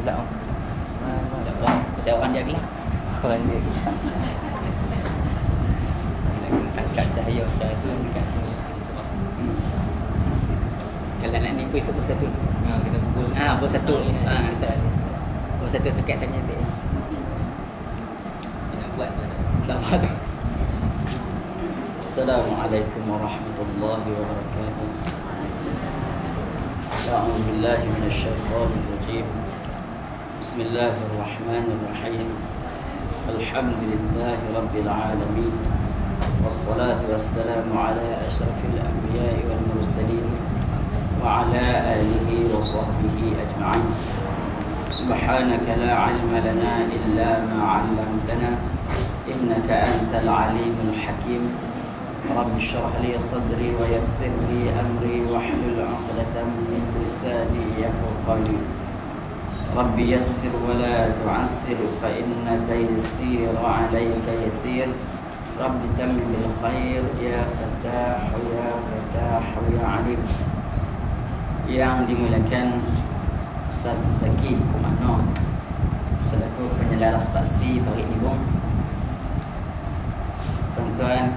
gelap. Tak apa. Pasal orang dia gelap. Orang dia angkat cahaya tu dekat sini. Cuba. Kalau nak nipu satu-satu. Kita pukul. Bawa satu. Bawa satu sekat tanya dia. Nak buat mana? Tak apa tu. Assalamualaikum warahmatullahi wabarakatuh. A'udzu billahi minasyaitonir rajim. Bismillahirrahmanirrahim. Alhamdulillahi rabbil alamin. Wassalatu wassalamu ala asyrafil anbiya'i wal mursalin wa ala alihi wa sahbihi ajma'in. Subhanaka la 'ilma lana illa ma 'allamtana innaka antal alimul hakim. Rabbi shrah li sadri wa yassir li amri wahlul 'uqdatam min lisani yafqahu qawli. Rabbi yassir wa la tu'assir fa inna taysira 'alayka yasir. Rabbi tammim bil khair ya Fattah ya Fattah ya Alim. Yang dimuliakan Ustaz Zaki Mano selaku penyelaras paksi hari ini, bung. Tuan-tuan,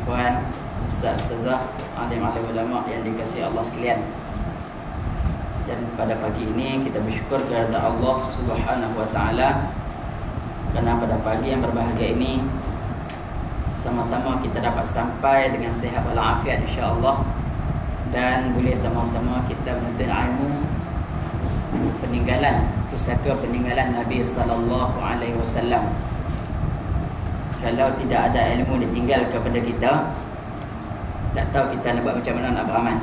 puan, Ustaz, Ustazah, alim-alim ulama yang dikasihi Allah sekalian. Dan pada pagi ini kita bersyukur kepada Allah Subhanahu wa taala kerana pada pagi yang berbahagia ini sama-sama kita dapat sampai dengan sihat walafiat insya-Allah, dan boleh sama-sama kita menuntut ilmu peninggalan pusaka peninggalan Nabi sallallahu alaihi wasallam. Kalau tidak ada ilmu ditinggal kepada kita, tak tahu kita nak buat macam mana nak beramal.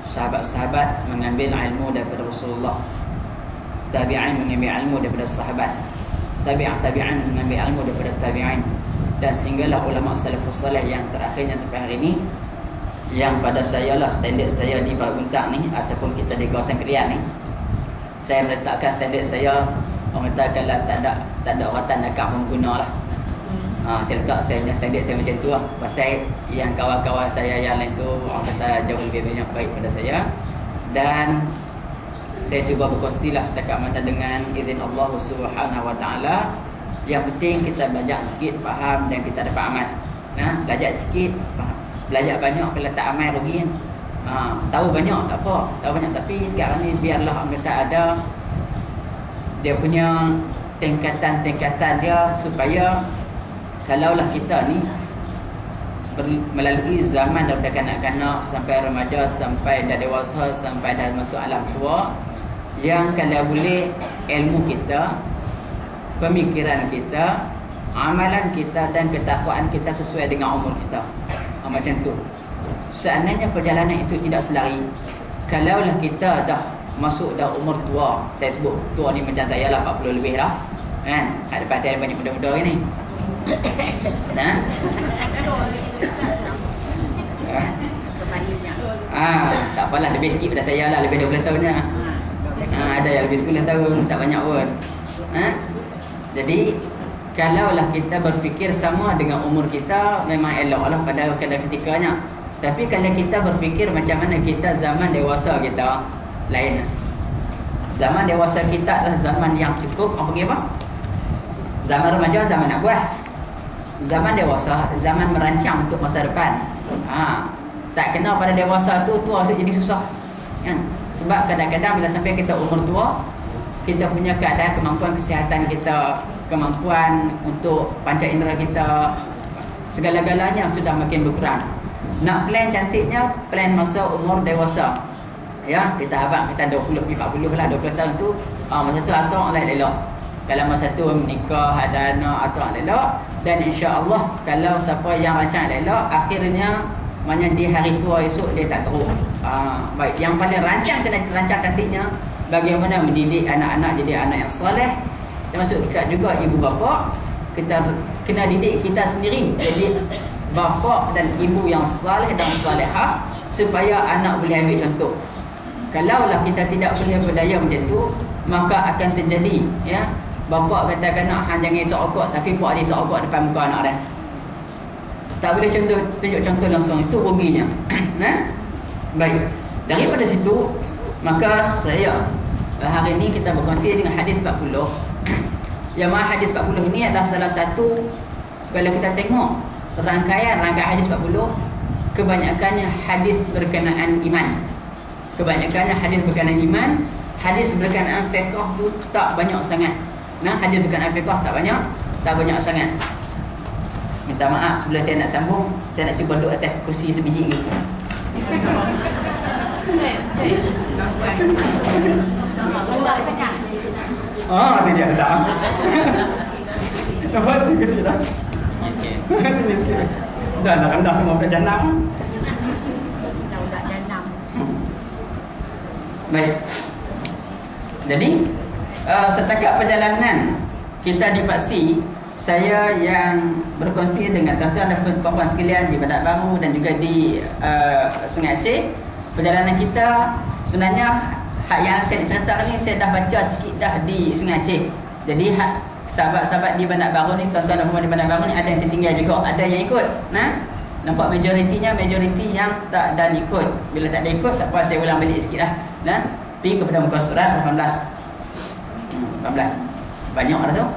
Sahabat-sahabat mengambil ilmu daripada Rasulullah, tabi'in mengambil ilmu daripada sahabat, tabi'in mengambil ilmu daripada tabi'in, dan sehinggalah ulama salafus salih yang terakhirnya sampai hari ini, yang pada saya lah standard saya di Baguntak ni ataupun kita di kawasan Krian ni, saya meletakkan standard saya. Orang kata kalau tak ada oratan nakah pun guna lah. Saya letak saya punya standard saya macam tu lah. Pasal yang kawan-kawan saya yang lain tu orang kata jauh lebih banyak baik pada saya. Dan saya cuba berkongsi lah setakat mana dengan izin Allah Subhanahu wa taala. Yang penting kita belajar sikit faham dan kita dapat amal. Belajar sikit faham. Belajar banyak kalau tak amal rugi kan. Tahu banyak tak apa. Tahu banyak tapi sekarang ni biarlah orang kata ada dia punya tingkatan-tingkatan dia, supaya kalaulah kita ni melalui zaman daripada kanak-kanak sampai remaja, sampai dah dewasa, sampai dah masuk alam tua, yang kalau boleh ilmu kita, pemikiran kita, amalan kita dan ketakwaan kita sesuai dengan umur kita, macam tu. Seandainya perjalanan itu tidak selari, kalaulah kita dah masuk dah umur tua, saya sebut tua ni macam saya lah, 40 lebih lah kan, depan saya banyak muda-muda ni. Tak apalah, lebih sikit pada saya lah, lebih 20 tahunnya. Ada yang lebih 10 tahun, tak banyak pun. Jadi kalaulah kita berfikir sama dengan umur kita, memang elok lah pada ketikanya. Tapi kalau kita berfikir macam mana kita zaman dewasa kita, lain. Zaman dewasa kita adalah zaman yang cukup, apa panggil apa? Zaman remaja zaman nak buat. Zaman dewasa zaman merancang untuk masa depan. Tak kena pada dewasa tu tua jadi susah. Kan? Sebab kadang-kadang bila sampai kita umur tua, kita punya keadaan kemampuan kesihatan kita, kemampuan untuk panca indera kita, segala-galanya sudah makin berkurang. Nak plan cantiknya plan masa umur dewasa. Ya, kita harap kita 20 40 lah, 20 tahun tu masa tu atok elok. Kalau masa tu menikah, ada anak, atok elok. Dan insya-Allah kalau siapa yang rancang elok, akhirnya maknanya di hari tua esok dia tak teruk. Baik, yang paling rancang kena rancang cantiknya bagaimana mendidik anak-anak jadi anak yang soleh. Termasuk kita juga ibu bapa, kita kena didik kita sendiri jadi bapa dan ibu yang soleh dan solehah, supaya anak boleh ambil contoh. Kalaulah kita tidak boleh berdaya macam tu, maka akan terjadi, ya, bapa katakan nak hang jangan isap rokok, tapi pak dia isap rokok depan muka anak dia. Tak boleh tunjuk contoh langsung, itu ruginya. Baik, daripada situ maka saya hari ini kita berkongsi dengan hadis 40. Yang mana hadis 40 ini adalah salah satu, kalau kita tengok rangkaian hadis 40, kebanyakannya hadis berkenaan iman. Kebanyakannya hadis berkenaan iman. Hadis berkenaan fiqh tu tak banyak sangat. Nah, hadis berkenaan fiqh tak banyak sangat. Minta maaf sebelum saya nak sambung, saya nak cuba duduk atas kursi sebiji gitu. Itu dia sedap. Nampak tu ke sini dah? Sini sikit. Dah nak rendah semua budak janam. Budak janam. Baik. Jadi setakat perjalanan kita di Paksi, saya yang berkongsi dengan tuan-tuan dan puan-puan sekalian di Bandar Baru dan juga di Sungai Aceh. Perjalanan kita sebenarnya hak yang saya nak cerita ni saya dah baca sikit dah di Sungai Aceh. Jadi sahabat-sahabat di Bandar Baru ni, tuan-tuan dan puan di Bandar Baru ni ada yang tertinggal juga, ada yang ikut. Nah, nampak majoriti yang tak dan ikut. Bila tak ada ikut, tak apa, saya ulang balik sikit lah. Nah, pergi kepada muka surat 18. 18. Banyak dah tu.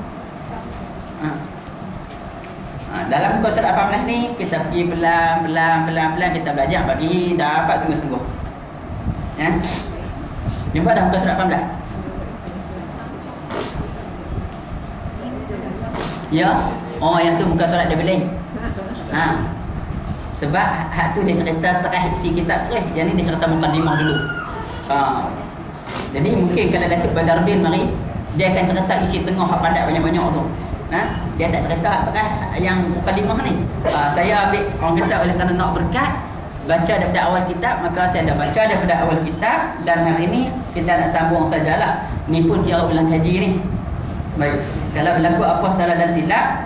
Dalam muka surat 18 ni kita pergi pelan-pelan kita belajar bagi dapat sungguh-sungguh. Ya. Jumpa dah muka surat 18. Ya. Oh, yang tu muka surat dia lain. Sebab hak tu dia cerita terah isi kitab terus. Yang ni dia cerita mukadimah dulu. Jadi mungkin kalau Datuk Badardin mari, dia akan cerita isi tengah hak padat banyak-banyak tu. Dia tak cerita terah yang mukadimah ni. Saya ambil orang kata oleh kerana nak berkat, baca daripada awal kitab, maka saya dah baca daripada awal kitab. Dan hari ini kita nak sambung sajalah. Ni pun kira ulang kaji ni. Baik, kalau berlaku apa salah dan silap,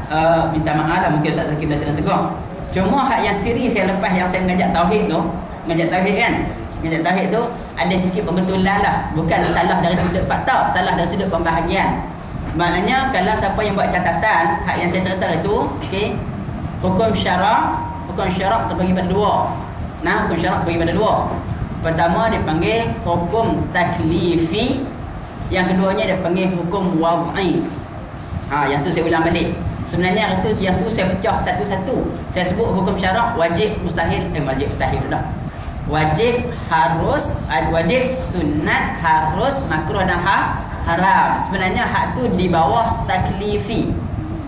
minta maaf lah, mungkin Ustaz Zakir dah tegur. Cuma hak yang siri saya lepas yang saya mengajak tauhid tu, mengajak tauhid kan, mengajak tauhid tu ada sikit pembetulan lah. Bukan salah dari sudut fakta, salah dari sudut pembahagian. Maknanya kalau siapa yang buat catatan hak yang saya cerita itu, okey, hukum syarak terbagi pada dua. Hukum syarak terbagi pada dua. Pertama dipanggil hukum taklifi, yang keduanya dipanggil hukum wad'i. Yang tu saya ulang balik. Sebenarnya yang tu saya pecah satu-satu. Saya sebut hukum syarak wajib, mustahil, wajib mustahil dah. Wajib, harus, wajib, sunat, harus, makruh dan haram. Sebenarnya hak tu di bawah taklifi.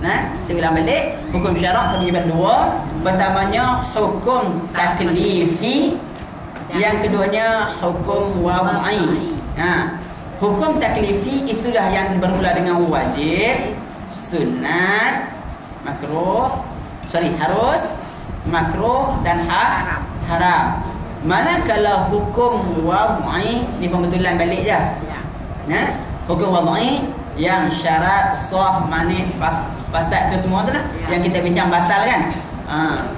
Saya ulang balik. Hukum syarak terbagi pada dua. Pertamanya hukum taklifi, yang keduanya hukum wad'i. Hukum taklifi itulah yang bermula dengan wajib, sunat, makruh, harus, makruh dan haram. Manakala hukum wad'i ni pembetulan balik je. Hukum wad'i yang syarat, sah, manih, fasad tu semua tu lah, yang kita bincang batal kan.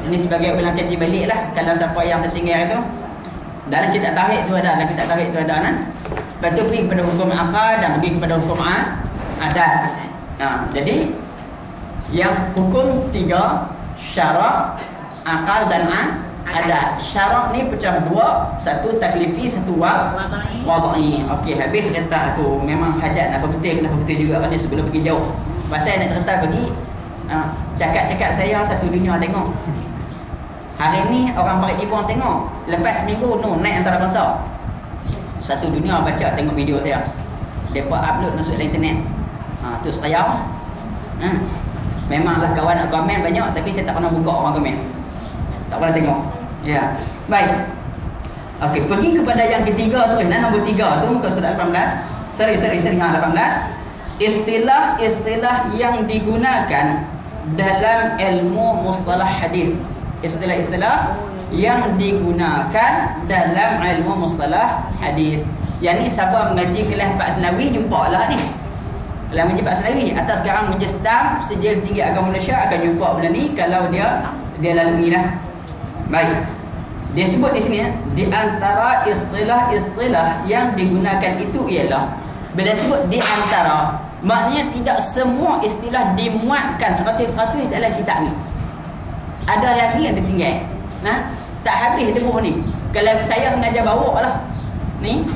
Ini sebagai ulang kaji balik lah. Kalau siapa yang tertinggal itu, dalam kitab tauhid tu ada, Lepas tu pergi kepada hukum akad dan pergi kepada hukum adat. Jadi yang hukum tiga, syarak, akal dan adat. Syarak ni pecah dua, satu taklifi, satu wad'i. Okey, habis cerita tu. Memang hajat nak kenapa betul juga kan sebelum pergi jauh. Pasal nak cerita bagi cakap-cakap saya satu dunia tengok. Hari ni orang Parit Ibu tengok. Lepas seminggu naik antara bangsa. Satu dunia baca tengok video saya. Depa upload masuk dalam internet. Tu saya. Memanglah kawan nak komen banyak, tapi saya tak pernah buka orang komen. Tak pernah tengok. Ya. Baik. Okey, pergi kepada yang ketiga tu, nombor 3 tu muka surat 18. Sorry 18. Istilah-istilah yang digunakan dalam ilmu mustalah hadis. Istilah-istilah yang digunakan dalam ilmu mustalah hadis. Yang ni siapa mengaji kelas Pak Senawi jumpalah ni. Kalau mengaji Pak Senawi atau sekarang mengaji stam Sijil Tinggi Agama Malaysia akan jumpa benda ni kalau dia lalui lah. Baik. Dia sebut di sini di antara istilah-istilah yang digunakan itu ialah, bila sebut di antara, maknanya tidak semua istilah dimuatkan 100% dalam kitab ni. Ada lagi yang tertinggal. Tak habis debuh ni. Kalau saya sengaja bawa lah ni.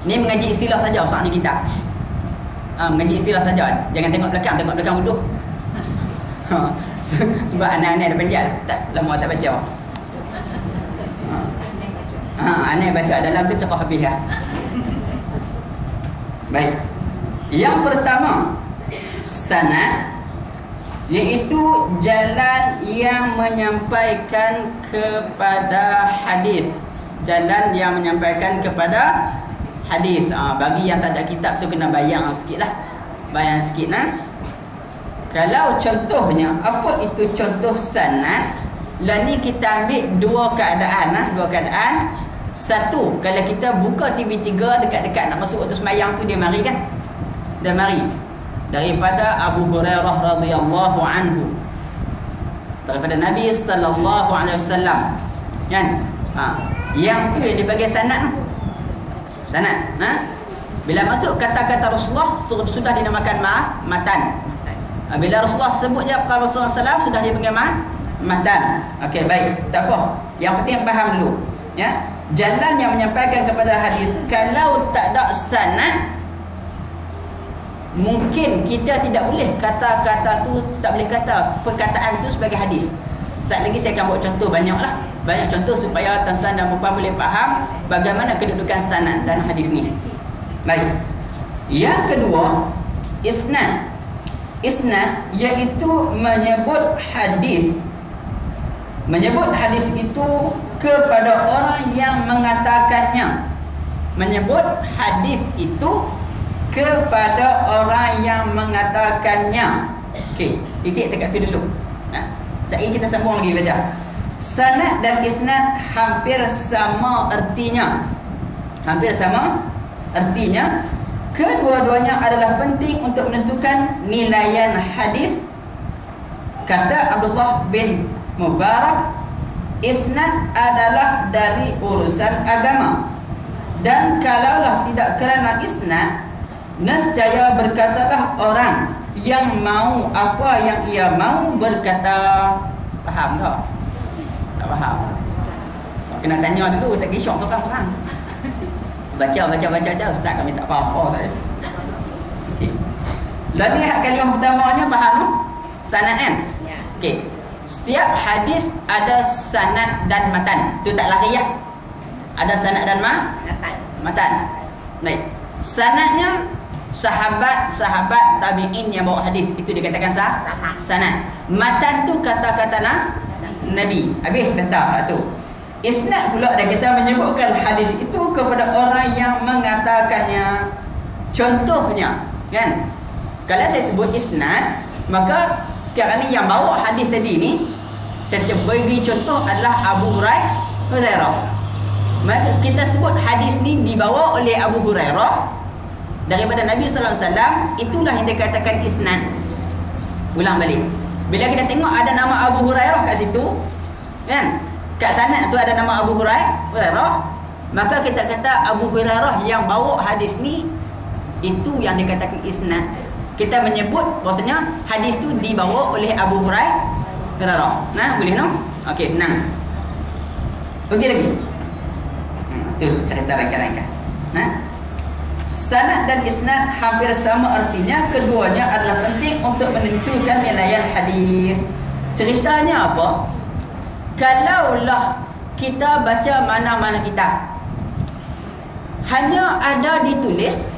Ni mengaji istilah saja Ustaz ni kita. Mengaji istilah saja. Jangan tengok belakang duduk. Sebab anak-anak depan dia tak lama tak baca. Anak baca dalam tu cakap habis ya. Baik. Yang pertama, sanad, iaitu jalan yang menyampaikan kepada hadis. Jalan yang menyampaikan kepada hadis. Bagi yang tak ada kitab tu kena bayang sikit lah. Bayang sikit lah. Kalau contohnya, apa itu contoh sanad? Lah ni kita ambil dua keadaan lah. Dua keadaan. Satu, kalau kita buka TV3 dekat-dekat nak masuk waktu sembahyang tu, dia mari kan? Dia mari. Daripada Abu Hurairah radhiyallahu anhu. Daripada Nabi sallallahu alaihi wasallam. Kan? Yang tu yang dipanggil sanad. Sanad. Bila masuk kata-kata Rasulullah sudah dinamakan matan. Bila Rasulullah sebut je kalau Rasulullah SAW sudah dipanggil matan. Okey, baik. Tak apa. Yang penting faham dulu. Ya. Jalan yang menyampaikan kepada hadis, kalau tak ada sanad, mungkin kita tidak boleh kata-kata tu, tak boleh kata perkataan tu sebagai hadis. Sekejap lagi saya akan buat contoh banyak contoh supaya tuan-tuan dan puan boleh faham bagaimana kedudukan sanad dan hadis ni. Baik. Yang kedua, isnad. Isnad iaitu menyebut hadis. Menyebut hadis itu kepada orang yang mengatakannya. Menyebut hadis itu kepada orang yang mengatakannya. Okey, titik dekat tu dulu. Sekejap kita sambung lagi baca. Sanad dan isnad hampir sama artinya. Hampir sama artinya. Kedua-duanya adalah penting untuk menentukan nilaian hadis. Kata Abdullah bin Mubarak, isnad adalah dari urusan agama. Dan kalaulah tidak kerana isnad, nescaya berkatalah orang yang mau apa yang ia mau berkata. Faham tak? Tak faham. Kena tanya dulu Ustaz Kishong seorang-seorang. Baca Ustaz kami tak apa-apa saja. Okey. Lalu kalimah pertamanya faham tak? Sanad kan? Ya. Okey. Setiap hadis ada sanad dan matan. Itu tak lari ya. Ada sanad dan matan. Baik. Sanadnya sahabat tabi'in yang bawa hadis, itu dikatakan sanad. Matan tu kata-kata Nabi. Habis dah tu. Isnad pula dan kita menyebutkan hadis itu kepada orang yang mengatakannya. Contohnya, kan? Kalau saya sebut isnad, maka sekarang ni yang bawa hadis tadi ni, saya bagi contoh adalah Abu Hurairah. Maka kita sebut hadis ni dibawa oleh Abu Hurairah daripada Nabi sallallahu alaihi wasallam, itulah yang dikatakan isnad. Ulang balik. Bila kita tengok ada nama Abu Hurairah kat situ, kan? Kat sanad tu ada nama Abu Hurairah, maka kita kata Abu Hurairah yang bawa hadis ni, itu yang dikatakan isnad. Kita menyebut bahasanya hadis tu dibawa oleh Abu Hurairah. Nah, boleh no? Okey, senang. Pergi lagi. Tu cerita rangka-rangka. Nah. Sanad dan isnad hampir sama artinya, keduanya adalah penting untuk menentukan nilaian hadis. Ceritanya apa? Kalaulah kita baca mana-mana kitab, hanya ada ditulis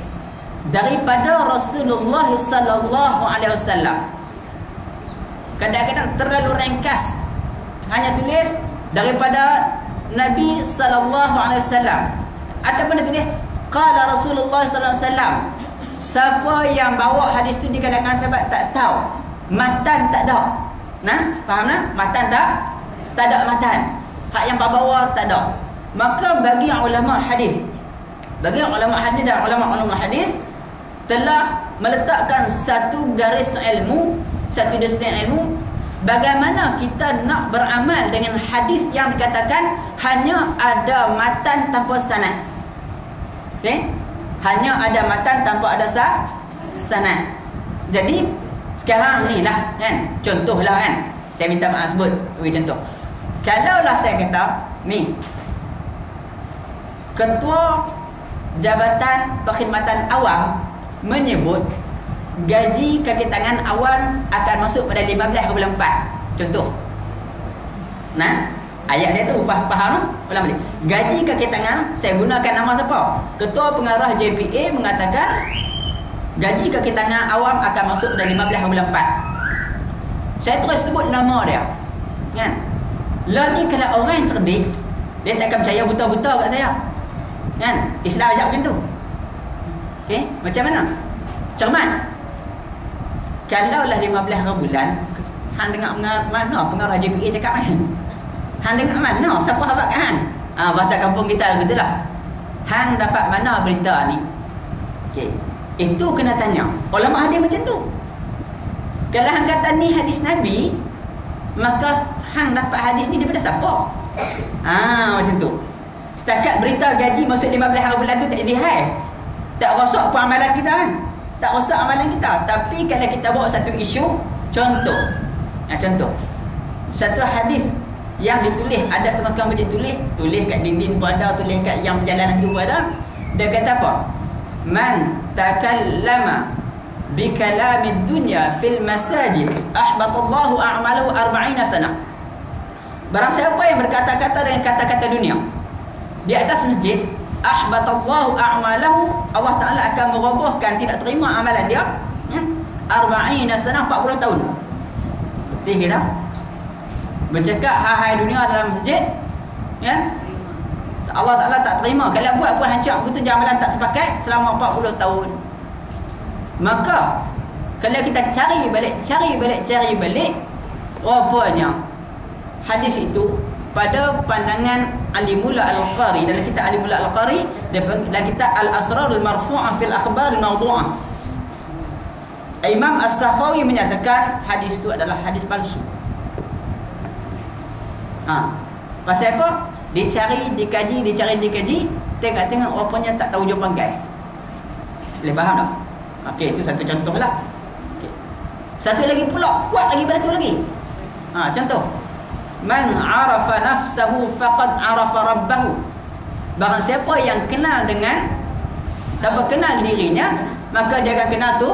daripada Rasulullah sallallahu alaihi wasallam. Kadang-kadang terlalu ringkas, hanya tulis daripada Nabi sallallahu alaihi wasallam, ataupun tulis qala Rasulullah sallallahu alaihi wasallam. Siapa yang bawa hadis tu di kalangan sahabat tak tahu. Matan tak ada. Nah, faham tak? Matan tak ada matan. Hak yang bawa tak ada. Maka bagi ulama hadis, dan ulama hadis telah meletakkan satu garis ilmu, satu disiplin ilmu, bagaimana kita nak beramal dengan hadis yang dikatakan hanya ada matan tanpa sanad. Okey? Hanya ada matan tanpa ada sanad. Jadi sekarang ni lah kan, contohlah kan, saya minta maaf sebut bagi contoh. Kalaulah saya kata ni, ketua Jabatan Perkhidmatan Awam menyebut gaji kaki tangan awam akan masuk pada 15 bulan 4. Contoh. Nah, ayat saya tu faham tak? Ulang balik. Gaji kaki tangan, saya gunakan nama siapa? Ketua Pengarah JPA mengatakan gaji kaki tangan awam akan masuk pada 15 bulan 4. Saya terus sebut nama dia. Kan? Lah ni kalau orang yang cerdik, dia tak akan percaya buta-buta kat saya. Kan? Islam ajak macam tu. Okey, macam mana? Cermat. Kalau lah 15 bulan, hang dengar mana pengarah JPA cakap kan? Hang dengar mana? Siapa habaq kan? Bahasa kampung kita gitulah. Hang dapat mana berita ni? Okey. Itu kena tanya. Ulama hadis macam tu. Kalau hang kata ni hadis Nabi, maka hang dapat hadis ni daripada siapa? Macam tu. Setakat berita gaji masuk 15 hari bulan tu tak jadi hal. Tak rosak pun amalan kita kan? Tak rosak amalan kita. Tapi kalau kita bawa satu isu, contoh. Contoh. Satu hadis yang ditulis, ada setengah-setengah masjid tulis kat dinding pun ada, tulis kat yang perjalanan tu pun ada. Dia kata apa? Man takallama bi kalamid dunya fil masajid ahbatallahu a'malahu 40 sana. Barang siapa yang berkata-kata dengan kata-kata dunia di atas masjid, ahbatallahu a'malahu, Allah Taala akan merobohkan, tidak terima amalan dia 40 sana, 40 tahun. Betul kita bercakap hai dunia dalam masjid, ya, Allah Ta'ala tak terima. Kalau buat pun hancur gitu, amalan tak terpakai selama 40 tahun. Maka kalau kita cari balik, rupanya hadis itu pada pandangan Alimullah Al-Qari, dalam kitab Alimullah Al-Qari, dalam kitab Al-Asrar Al-Marfu'ah fil Akhbar Al-Mawdu'ah, Imam As-Sakhawi menyatakan hadis itu adalah hadis palsu. Pasal apa? Dicari, dikaji, tengok-tengok rupanya tak tahu hujung pangkai. Boleh faham tak? Okey, itu satu contoh lah. Okay. Satu lagi pula, kuat lagi pada tu lagi. Contoh. Man arafa nafsahu faqad arafa rabbahu. Barang siapa yang kenal dengan, siapa kenal dirinya, maka dia akan kenal tu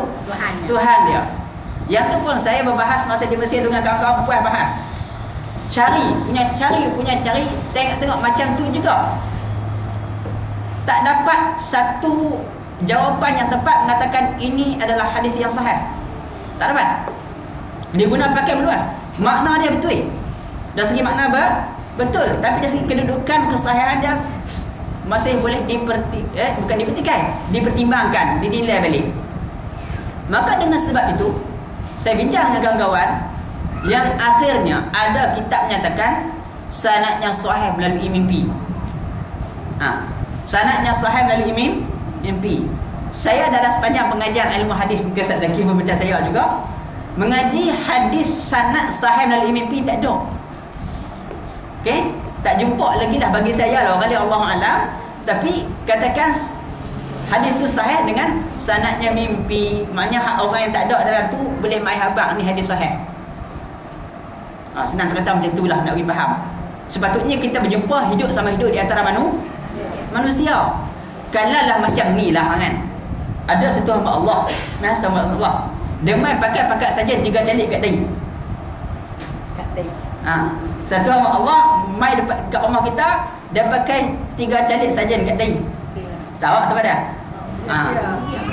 Tuhan dia. Yang tu pun saya berbahas masa di Mesir dengan kawan-kawan puas bahas. Cari, tengok macam tu juga. Tak dapat satu jawapan yang tepat mengatakan ini adalah hadis yang sahih. Tak dapat. Dia guna pakai meluas. Makna dia betul. Dari segi makna betul, tapi dari segi kedudukan kesahihan dia masih boleh dipertimbangkan, dinilai balik. Maka dengan sebab itu, saya bincang dengan kawan-kawan yang akhirnya ada kitab menyatakan sanadnya sahih melalui mimpi. Sanadnya sahih melalui mimpi. Saya dalam sepanjang pengajian ilmu hadis, mungkin Ustaz Zaki membaca saya juga, mengaji hadis sanad sahih melalui mimpi tak ada. Okey, tak jumpa lagi lah bagi saya lah, kali Allah Alam. Tapi katakan hadis tu sahih dengan sanadnya mimpi, maknanya orang yang tak ada dalam tu boleh mai habaq ni hadis sahih. Senang cerita macam tu lah nak bagi faham. Sepatutnya kita berjumpa hidup sama hidup di antara manusia. Kalau lah macam ni lah kan. Ada satu hamba Allah, sama Allah, dia main pakai saja 3 calik kat dahi. Satu hamba Allah main dekat rumah kita, dia pakai 3 calik saja kat dahi. Tahu siapa dia?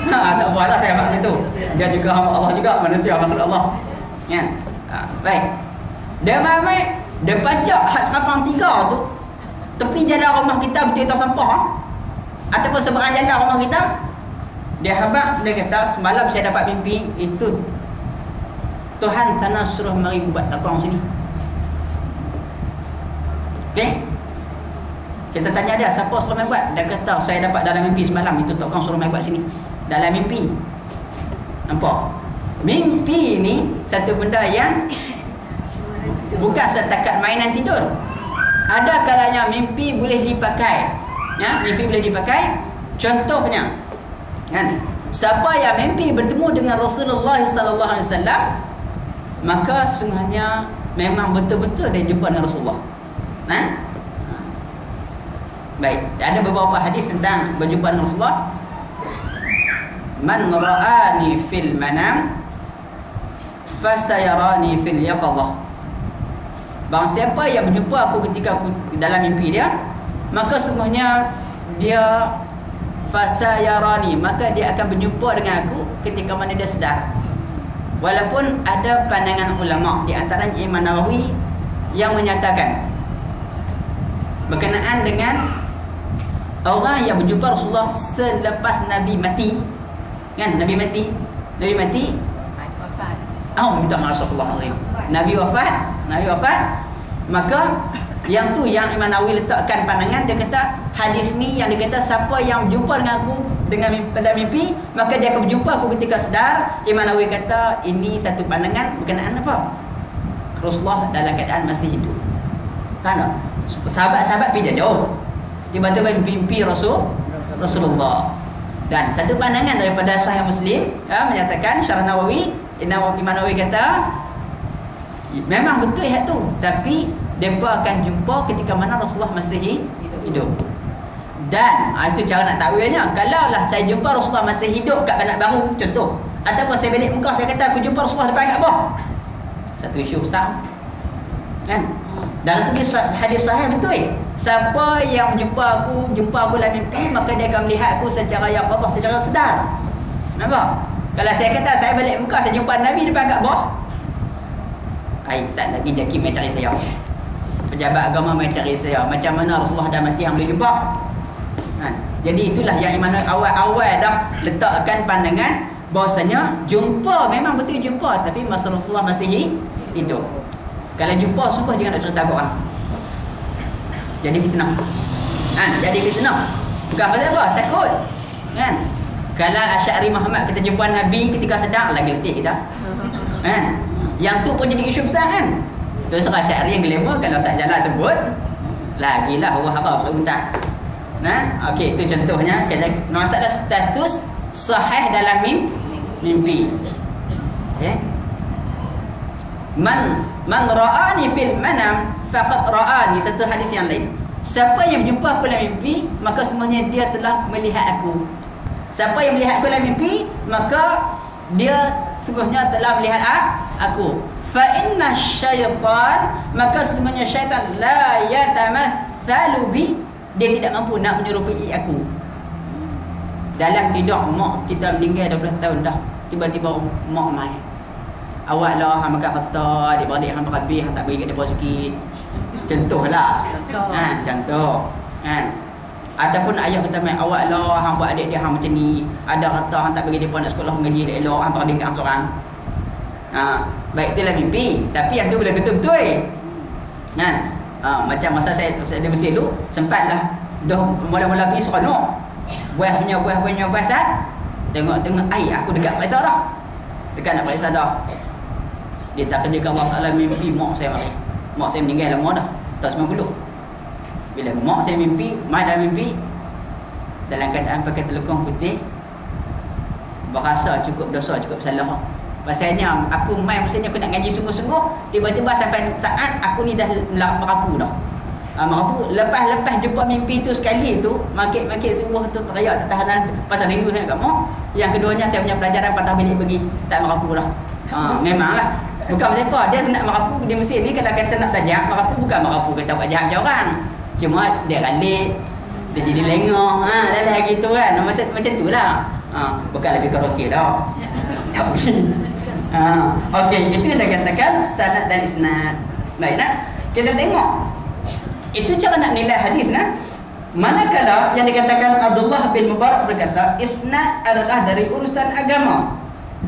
Tak apalah saya macam tu. Dia juga hamba Allah juga, manusia makhluk Allah. Kan? Baik. Dia main, dia pacak hak serapang 3 tu tepi jalan rumah kita, betul tak sampah ataupun seberang jalan rumah kita. Dia habaq, dia kata semalam saya dapat mimpi itu Tuhan sana suruh mari buat takong sini. Okey, kita tanya dia siapa suruh main buat. Dia kata saya dapat dalam mimpi semalam itu takong suruh main buat sini. Dalam mimpi. Nampak? Mimpi ni satu benda yang bukan setakat mainan tidur. Ada kalanya mimpi boleh dipakai. Mimpi boleh dipakai. Contohnya, kan? Siapa yang mimpi bertemu dengan Rasulullah sallallahu alaihi wasallam, maka sungguhnya memang betul-betul dia jumpa dengan Rasulullah. Baik, ada beberapa hadis tentang berjumpa dengan Rasulullah. Man ra'ani fil manam fasayarani fil yaqadhah. Barang siapa yang berjumpa aku ketika aku dalam mimpi dia, maka sungguhnya dia fasayarani, maka dia akan berjumpa dengan aku ketika mana dia sedar. Walaupun ada pandangan ulama di antaranya Imam Nawawi yang menyatakan berkenaan dengan orang yang berjumpa Rasulullah selepas Nabi mati, kan? Nabi mati, minta maaf, Astagfirullahaladzim. Nabi wafat, maka yang tu yang Imam Nawawi letakkan pandangan, dia kata hadis ni yang dia kata siapa yang berjumpa dengan aku pada mimpi, maka dia akan berjumpa aku ketika sedar. Imam Nawawi kata ini satu pandangan berkenaan apa? Rasulullah dalam keadaan masih hidup. Kan? Sahabat-sahabat pergi jauh, tiba-tiba mimpi Rasulullah. Dan satu pandangan daripada Sahih Muslim menyatakan Syarah Nawawi, Imam Nawawi kata memang betul hal tu, tapi mereka akan jumpa ketika mana Rasulullah masih hidup. Dan itu cara nak takwilnya. Kalau lah saya jumpa Rasulullah masih hidup kat Bandar Baru contoh, ataupun saya balik Mekah, saya kata aku jumpa Rasulullah depan Kaabah, satu isu besar, kan? Dalam segi hadis sahih betul, siapa yang jumpa aku dalam mimpi, maka dia akan melihat aku secara yaqadhah, secara sedar. Nampak? Kalau saya kata saya balik Mekah, saya jumpa Nabi depan Kaabah, tak lagi jaki mai cari saya, pejabat agama mai cari saya, macam mana Rasulullah dah mati yang boleh jumpa, kan? Jadi itulah yang Imam awal-awal dah letakkan pandangan bahawasanya jumpa, memang betul jumpa, tapi masa Rasulullah masih hidup. Kalau jumpa sumpah jangan nak cerita kat orang, jadi fitnah, kan? Jadi fitnah bukan pasal apa, takut, kan? Kalau Asy'ari Muhammad kita jumpa Nabi ketika sedang, lagi letih kita, kan? Yang tu pun jadi isu besar, kan? Terus Asy'ari yang glamour, kalau saya jalan sebut lagilah Allah harap tak minta. Nah, okey, itu contohnya. Masalah status sahih dalam mimpi. Okey. Man ra'ani fil manam faqad ra'ani, satu hadis yang lain. Siapa yang berjumpa aku dalam mimpi, maka semuanya dia telah melihat aku. Siapa yang melihat aku dalam mimpi, maka dia sungguhnya telah melihat aku. Fa inna syaitan, maka sesungguhnya syaitan la yatamathalu bi, dia tidak mampu nak menyerupai aku. Dalam tidur mak kita meninggal 12 tahun dah, tiba-tiba mak mai, awak lah hang makan harta adik-beradik hang berhabis, hang tak bagi kat depa sikit. Contohlah. Kan, contoh. Kan? Ataupun ayah kata mai, awak lah hang buat adik dia hang macam ni, ada harta hang tak bagi depa nak sekolah mengaji elok, hang berhabis kat hang seorang. Baik, itulah mimpi, tapi yang tu boleh betul-betul. Kan? Macam masa saya di Mesir dulu, sempatlah dah mula-mula pergi seronok. Buah punya sat. Tengok aku dekat Malaysia dah. Dekat nak Malaysia dah. Dia tak kerjakan Allah Ta'ala, mimpi mak saya mari. Mak saya meninggal lama dah, tahun 90. Bila mak saya mimpi, mai dalam mimpi dalam keadaan pakai telekong putih, berasa cukup dosa, cukup salah. Pasalnya aku mai masa ni aku nak ngaji sungguh-sungguh, tiba-tiba sampai saat aku ni dah merapu dah. Merapu, lepas jumpa mimpi tu sekali tu, makit semua tu teriak tak tahan pasal rindu sangat kat mak. Yang keduanya saya punya pelajaran patah balik pergi, tak merapu dah. Memanglah bukan pasal apa, dia nak merapu di Mesir ni, kalau kata nak tajak merapu, bukan merapu kata buat jahat macam orang, cuma dia ralik, dia jadi lengah, dah gitu kan, macam tu lah. Bukan lebih karaoke dah. Tak boleh. Okey, itu yang dah katakan sanad dan isnad. Baiklah, kita tengok itu cara nak nilai hadis nah. Manakala yang dikatakan Abdullah bin Mubarak berkata isnad adalah dari urusan agama,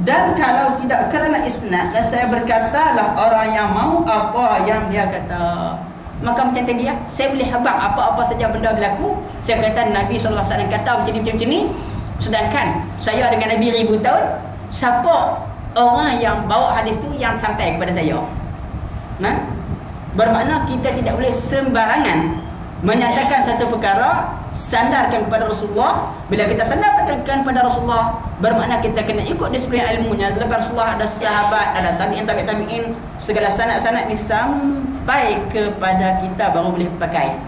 dan kalau tidak kerana isnad, saya berkatalah orang yang mau apa yang dia kata. Maka macam tadi ya, saya boleh habang apa-apa saja benda berlaku. Saya kata Nabi SAW kata macam ni, sedangkan saya dengan Nabi 1000 tahun, siapa orang yang bawa hadis tu yang sampai kepada saya? Bermakna kita tidak boleh sembarangan menyatakan satu perkara, sandarkan kepada Rasulullah. Bila kita sandarkan kepada Rasulullah, bermakna kita kena ikut disiplin ilmunya. Lepas Rasulullah ada sahabat, ada tabi'in, segala sanad-sanad ni sampai kepada kita baru boleh pakai.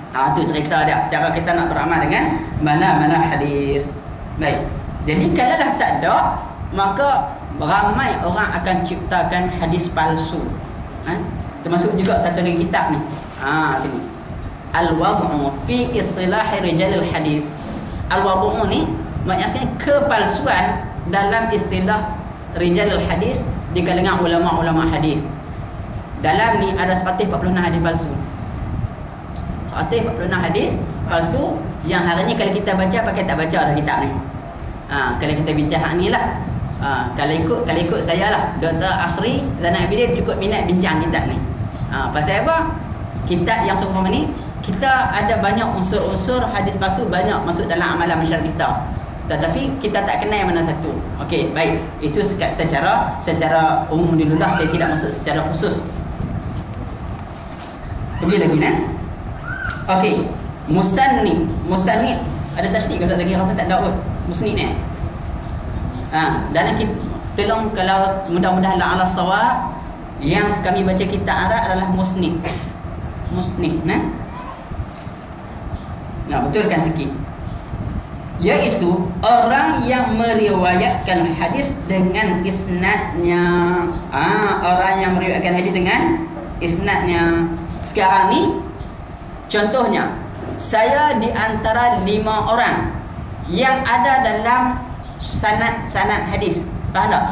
Tu cerita dia. Cara kita nak beramal dengan mana-mana hadis. Baik. Jadi kalaulah tak ada, maka ramai orang akan ciptakan hadis palsu. Termasuk juga satu lagi kitab ni. Sini. Al-wad'u fi istilah rijalil hadis. Al-wad'u ni maksudnya kepalsuan dalam istilah rijalil hadis di kalangan ulama-ulama hadis. Dalam ni ada 146 hadis palsu. 146 hadis palsu yang hari ni kalau kita baca pakai tak baca dah kitab ni. Kalau kita bincang hak ni lah. Kalau ikut saya lah, Dr. Asri Zainal Abidin cukup minat bincang kitab ni. Pasal apa? Kitab yang seumpama ni kita ada banyak unsur-unsur hadis palsu banyak masuk dalam amalan masyarakat kita. Tetapi kita tak kenal yang mana satu. Okey, baik. Itu secara umum dulu lah, saya tidak masuk secara khusus. Lebih lagi nah. Okey, musannid ada tasydid ke tak lagi rasa tak ada apa. Musnid ni. Dalam kita tolong kalau mudah-mudahan ala sawab yang kami baca kitab Arab adalah musnid. Musnid nah. Betulkan sikit. Iaitu orang yang meriwayatkan hadis dengan isnadnya. Orang yang meriwayatkan hadis dengan isnadnya. Sekarang ni contohnya, saya di antara 5 orang yang ada dalam sanad hadis. Faham tak?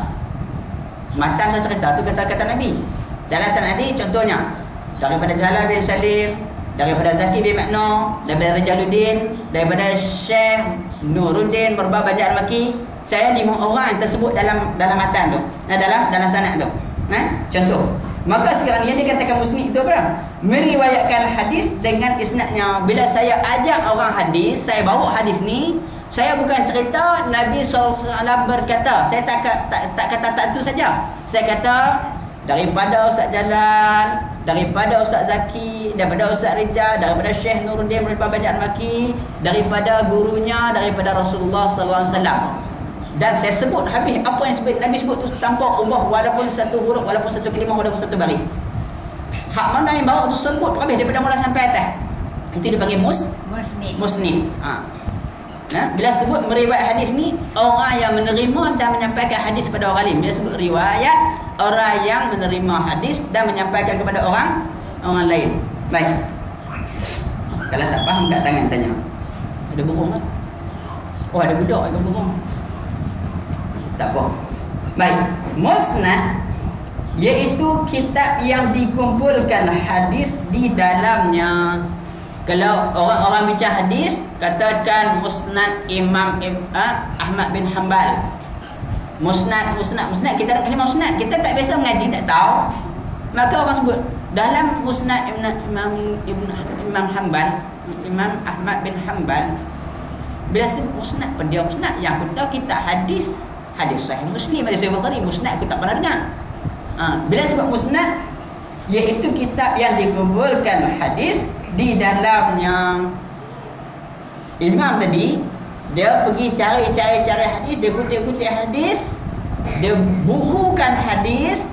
Matan saya cerita tu kata-kata Nabi. Dalam sanad hadis contohnya daripada Jalal bin Salim, daripada Zaki bin Makno, daripada Rajaluddin, daripada Syekh Nuruddin Murbah Banjar Al-Maki. Saya 5 orang yang tersebut dalam matan tu. Dalam sanad tu. Contoh. Maka sekarang yang dikatakan musnid itu apa? Meriwayatkan hadis dengan isnadnya. Bila saya ajak orang hadis, saya bawa hadis ni, saya bukan cerita Nabi SAW berkata. Saya tak kata tak itu saja. Saya kata daripada Ustaz Jalal, daripada Ustaz Zaki, daripada Ustaz Rijal, daripada Syekh Nuruddin Murbah Banjar Al-Maki, daripada gurunya, daripada Rasulullah SAW. Dan saya sebut habis apa yang Nabi sebut tu tanpa ubah walaupun satu huruf, walaupun satu kalimah, walaupun satu baris. Hak mana yang bawa tu sebut habis daripada mula sampai atas. Itu dipanggil musnid. Bila sebut meriwayat hadis ni, orang yang menerima dan menyampaikan hadis kepada orang lain. Bila sebut riwayat, orang yang menerima hadis dan menyampaikan kepada orang lain. Baik. Kalau tak faham kat tangan tanya. Ada burung tak? Oh, ada budak yang burung. Tak apa. Baik. Musnad iaitu kitab yang dikumpulkan hadis di dalamnya. Kalau orang-orang bincang hadis, katakan musnad Imam Ahmad bin Hanbal. Musnad kita nak kena musnad. Kita tak biasa mengaji, tak tahu. Maka orang sebut dalam musnad Imam Hanbal, Imam Ahmad bin Hanbal. Bila sebut musnad, dia musnad yang aku tahu kita hadis Sahih Muslim, hadis Sahih Bukhari, musnad aku tak pernah dengar. Bila sebut musnad, iaitu kitab yang dikumpulkan hadis di dalamnya. Imam tadi dia pergi cari hadis, dia kutip hadis, dia bukukan hadis,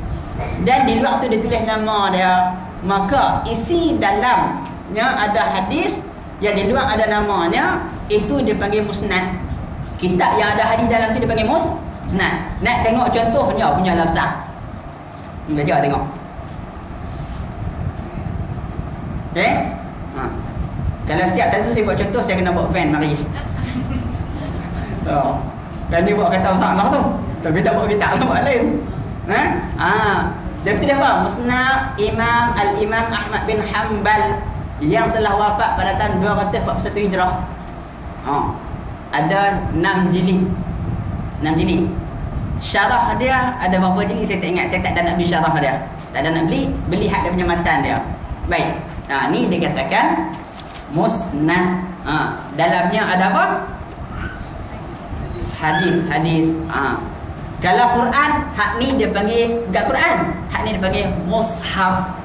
dan di luar tu dia tulis nama dia. Maka isi dalamnya ada hadis, yang di luar ada namanya, itu dipanggil musnad. Kitab yang ada hadis dalam tu dipanggil musnad. Nak tengok contohnya punya lafzah. Belajar tengok. Okey? Kalau setiap satu saya buat contoh, saya kena buat fan mari. Dan dia buat kata masalah tu. Tapi tak buat kitab buat lain. Dia tulis apa? Musnad Al-Imam Ahmad bin Hanbal yang telah wafat pada tahun 241 Hijrah. Ada 6 jilid. 6 jilid. Syarah dia ada berapa jilid saya tak ingat. Saya tak ada nak beli syarah dia. Tak ada nak beli hak dia punya matan dia. Baik. Ni dia katakan musnad. Dalamnya ada apa? Hadis. Kalau Quran, hak ni dia panggil bukan Quran. Hak ni dia panggil mushaf.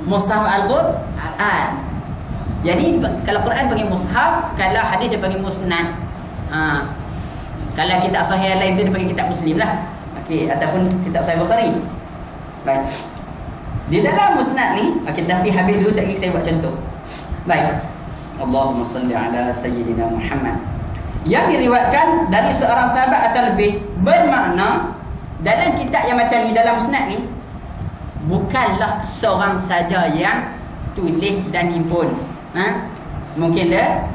Mushaf Al-Quran. Jadi kalau Quran panggil mushaf, kalau hadis dia panggil musnad. Kalau kitab sahih lain tu dia panggil kitab Muslim lah. Okey, ataupun kitab Sahih Bukhari. Baik. Di dalam musnad ni, kita pergi habis dulu sekali saya buat contoh. Baik. Allahumma salli ala sayyidina Muhammad. Yang diriwayatkan dari seorang sahabat atau lebih, bermakna dalam kitab yang macam ni, dalam musnad ni, bukanlah seorang saja yang tulis dan himpun. Mungkin dia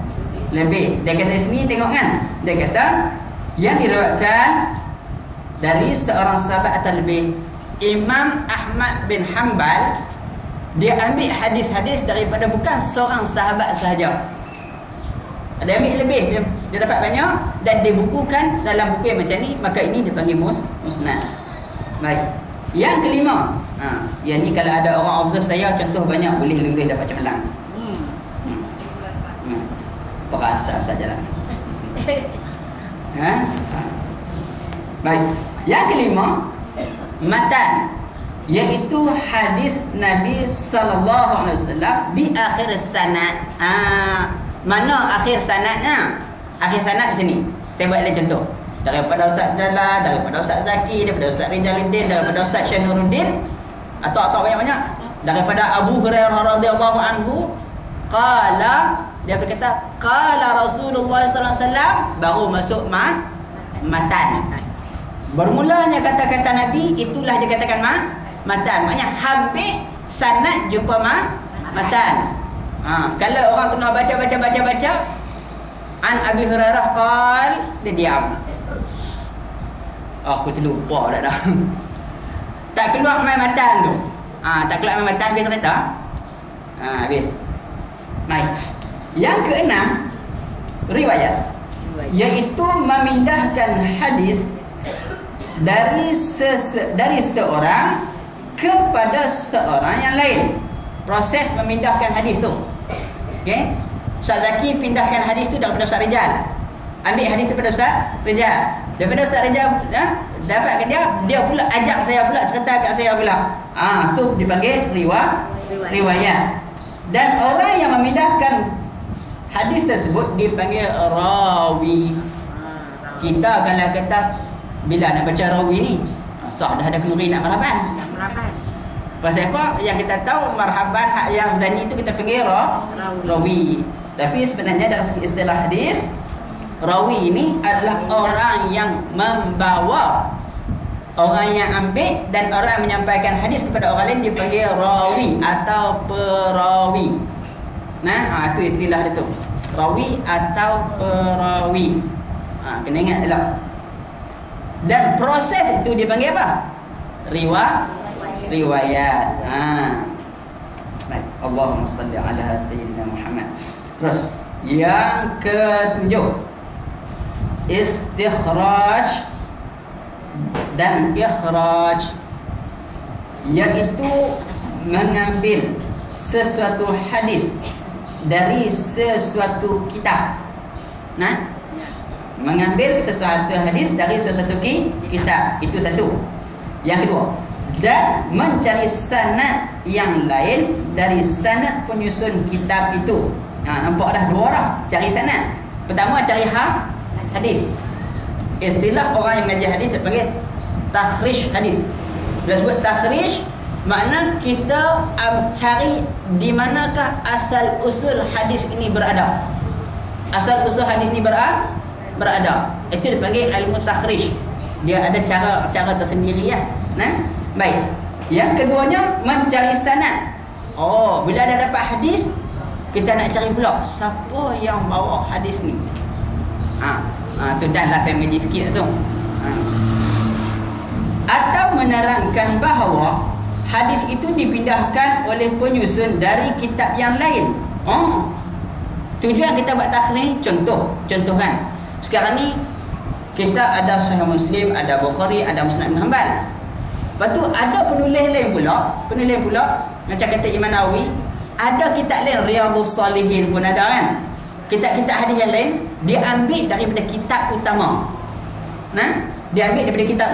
lebih. Dia kata sini, tengok kan, dia kata yang diriwayatkan dari seorang sahabat atau lebih. Imam Ahmad bin Hanbal, dia ambil hadis-hadis daripada bukan seorang sahabat sahaja. Dia ambil lebih, dia dapat banyak dan dia bukukan dalam buku yang macam ni, maka ini dipanggil musnad. Baik. Yang kelima, yang ni kalau ada orang observe saya, contoh banyak, boleh dapat cemerlang. Perasan sajalah. Baik. Yang kelima, matan, iaitu hadis Nabi sallallahu alaihi wasallam di akhir sanad. Mana akhir sanadnya? Akhir sanad macam ni. Saya buat contoh. Daripada Ustaz Jalal, daripada Ustaz Zaki, daripada Ustaz Rijaluddin, daripada Ustaz Syahiruddin, atau banyak-banyak, daripada Abu Hurairah radhiyallahu anhu, qala, dia berkata qala Rasulullah sallallahu alaihi wasallam, baru masuk matan. Bermulanya kata-kata Nabi, itulah dikatakan matan. Maknanya habis sanad jumpa matan. Kalau orang tengah baca an Abi Hurairah qal, dia diam. Aku terlupa dah. Tak keluar main matan tu. Tak keluar main matan, habis cerita. Habis. Baik. Yang keenam, riwayat, iaitu memindahkan hadis dari seorang kepada seorang yang lain. Proses memindahkan hadis tu. Okey. Ustaz Zaki pindahkan hadis tu daripada Ustaz Rijal. Ambil hadis tu daripada Ustaz Rijal. Daripada Ustaz Rijal, dapatkan dia pula ajak saya pula, cerita kat saya pula. Tu dipanggil riwayat. Dan orang yang memindahkan hadis tersebut dipanggil rawi. Kita kalau kata bila nak baca rawi ni, sah dah ada kenduri nak marhaban. Pasal apa? Yang kita tahu marhaban hak yang zani itu kita panggil rawi. Tapi sebenarnya dari segi istilah hadis, rawi ini adalah orang yang membawa, orang yang ambil dan orang yang menyampaikan hadis kepada orang lain dipanggil rawi atau perawi. Itu istilah dia tu. Rawi atau perawi. Kena ingat elok. Dan proses itu dipanggil apa? Riwayat. Baik. Allahumma salli ala sayyidina Muhammad. Terus yang ketujuh, istikhraj dan ikhraj, iaitu mengambil sesuatu hadis dari sesuatu kitab. Mengambil sesuatu hadis dari sesuatu kitab, itu satu. Yang kedua, dan mencari sanad yang lain dari sanad penyusun kitab itu. Nampak dah dua orang cari sanad. Pertama cari hadis. Istilah orang yang mengajar hadis sebagai takhrij hadis. Bila sebut takhrij, makna kita cari di manakah asal usul hadis ini berada. Asal usul hadis ini berada. Itu dipanggil ilmu takhrij. Dia ada cara tersendiri ya. Baik. Yang keduanya mencari sanad. Bila dah dapat hadis, kita nak cari pula siapa yang bawa hadis ni. Tu dah lah saya mengaji sikit tu. Atau menerangkan bahawa hadis itu dipindahkan oleh penyusun dari kitab yang lain. Tujuan kita buat takhrij, contohkan. Sekarang ni kita ada Sahih Muslim, ada Bukhari, ada Musnad Ibn Hanbal. Lepas tu ada penulis lain pula macam kata Imam Nawawi, ada kitab lain, Riyadhus Salihin pun ada kan. Kitab-kitab hadis yang lain diambil daripada kitab utama. Diambil daripada kitab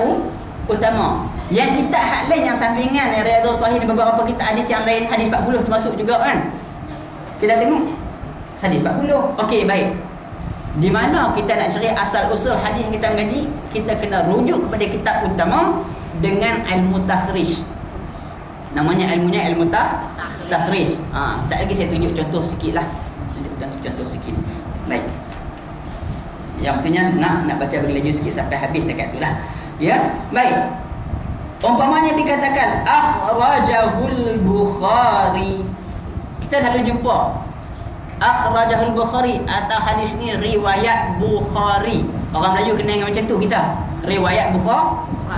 utama. Yang kitab hak lain yang sampingan, yang Riyadhus Salihin, beberapa kitab hadis yang lain, hadis 40 termasuk juga kan. Kita tengok hadis 40. Okey, baik. Di mana kita nak cari asal usul hadis yang kita mengaji, kita kena rujuk kepada kitab utama dengan ilmu takhrij. Namanya ilmunya ilmu takhrij. Sekali lagi saya tunjuk contoh sikit lah. Contoh sikit. Baik. Yang pentingnya nak baca berlaju sikit sampai habis dekat tu lah. Ya, baik. Umpamanya dikatakan akhrajahul Bukhari. Kita selalu jumpa akhrajahul Bukhari atau hadis ni riwayat Bukhari. Orang Melayu kena ingat macam tu kita. Riwayat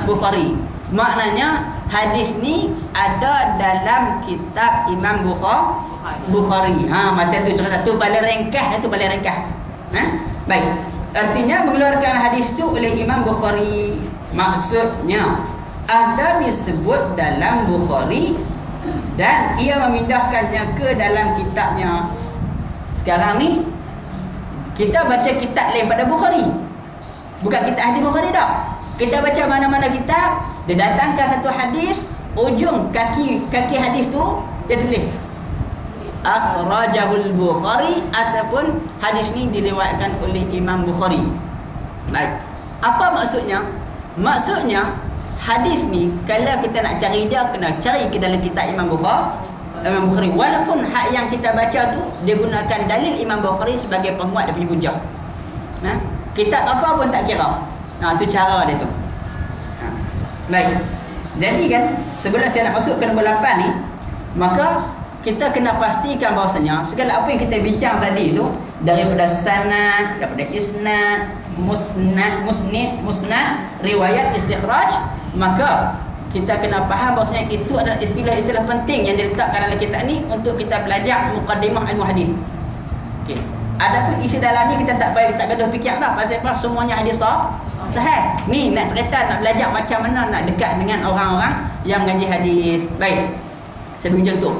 Bukhari. Maknanya hadis ni ada dalam kitab Imam Bukhari. Macam tu cerita tu paling ringkas, Baik. Artinya mengeluarkan hadis tu oleh Imam Bukhari. Maksudnya ada disebut dalam Bukhari dan ia memindahkannya ke dalam kitabnya. Sekarang ni kita baca kitab lain pada Bukhari, bukan kitab hadis Bukhari dah. Kita baca mana-mana kitab, dia datangkan satu hadis, ujung kaki hadis tu dia tulis akhrajahul Bukhari ataupun hadis ni diriwayatkan oleh Imam Bukhari. Baik. Apa maksudnya? Maksudnya hadis ni kalau kita nak cari dia, kena cari ke dalam kitab Imam Bukhari. Walaupun hak yang kita baca tu dia gunakan dalil Imam Bukhari sebagai penguat dia punya hujah. Kitab apa pun tak kira. Tu cara dia tu. Baik. Jadi kan sebelum saya nak masuk ke nombor 8 ni, maka kita kena pastikan bahawasanya segala apa yang kita bincang tadi tu, daripada sanad, daripada isnad, musnad, riwayat, istikhraj, maka kita kena faham bahawasanya itu adalah istilah-istilah penting yang diletakkan dalam kitab ni untuk kita belajar muqaddimah ilmu hadis. Okey. Adapun isi dalamnya kita tak gaduh fikir dah, pasal apa semuanya hadis sahih. Ni nak cerita, nak belajar macam mana nak dekat dengan orang-orang yang mengaji hadis. Baik. Saya bagi contoh.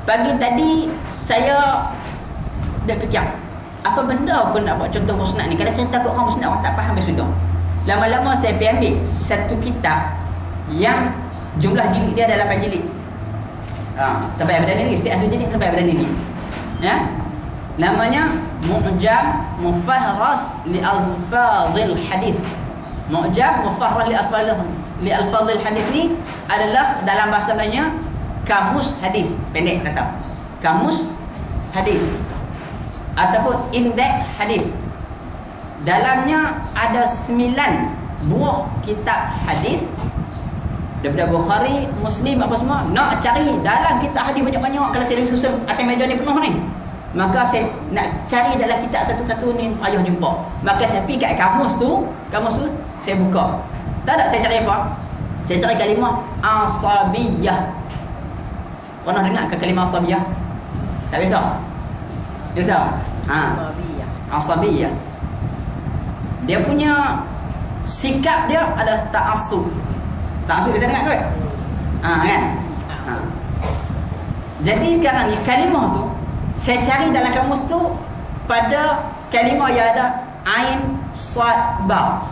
Pagi tadi saya dah fikir apa benda pun nak buat contoh musnad ni. Kalau cerita kat orang musnad orang tak faham sudah. Lama-lama saya pergi ambil satu kitab yang jumlah jilid dia ada 8 jilid. Sampai berapa ni? Setiap satu jilid sampai berapa ni? Ya. Namanya Mu'jam Mufahras li Alfadhil Hadis. Mu'jam Mufahras li Alfadhil Hadis ni adalah dalam bahasa Melayunya kamus hadis, pendek kata. Kamus hadis ataupun indeks hadis. Dalamnya ada 9 buah kitab hadis daripada Bukhari, Muslim apa semua. Nak cari dalam kitab hadis banyak-banyak, kalau saya susun atas meja ni penuh ni, maka saya nak cari dalam kitab satu-satu ni payah jumpa. Maka saya pergi kat kamus tu saya buka. Tak saya cari apa? Saya cari kalimah asabiyah. Pernah dengar ke kalimah asabiyah? Tak biasa? Biasa? Asabiyah. Dia punya sikap dia adalah ta'assub. Ta'assub bisa dengar kot? Kan? Jadi sekarang ni kalimah tu saya cari dalam kamus tu pada kalimah yang ada ain, sad, ba.